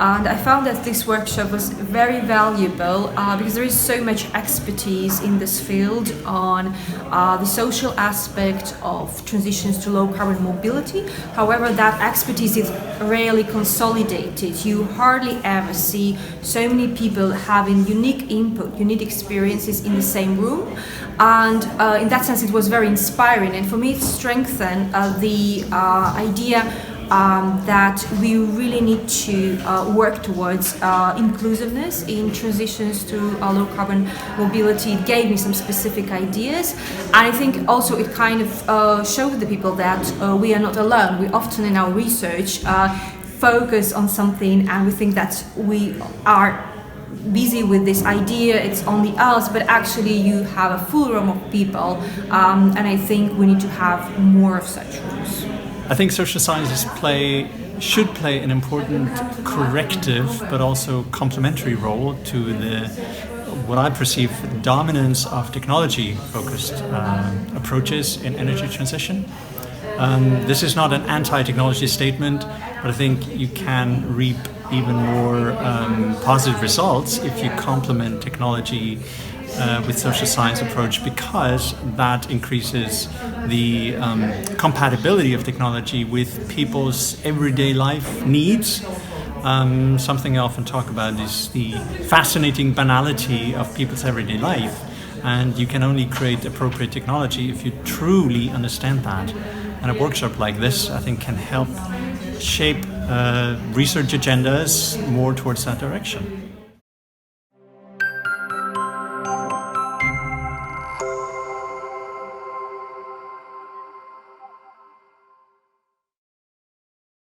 And I found that this workshop was very valuable because there is so much expertise in this field on the social aspect of transitions to low carbon mobility. However, that expertise is rarely consolidated. You hardly ever see so many people having unique input, unique experiences in the same room. And in that sense, it was very inspiring. And for me, it strengthened the idea that we really need to work towards inclusiveness in transitions to low carbon mobility. It gave me some specific ideas, and I think also it kind of showed the people that we are not alone. We often in our research focus on something and we think that we are busy with this idea, it's only us, but actually you have a full room of people, and I think we need to have more of such rooms. I think social sciences should play an important corrective but also complementary role to what I perceive dominance of technology-focused approaches in energy transition. This is not an anti-technology statement, but I think you can reap even more positive results if you complement technology with social science approach, because that increases the compatibility of technology with people's everyday life needs. Something I often talk about is the fascinating banality of people's everyday life, and you can only create appropriate technology if you truly understand that. And a workshop like this, I think, can help shape research agendas more towards that direction.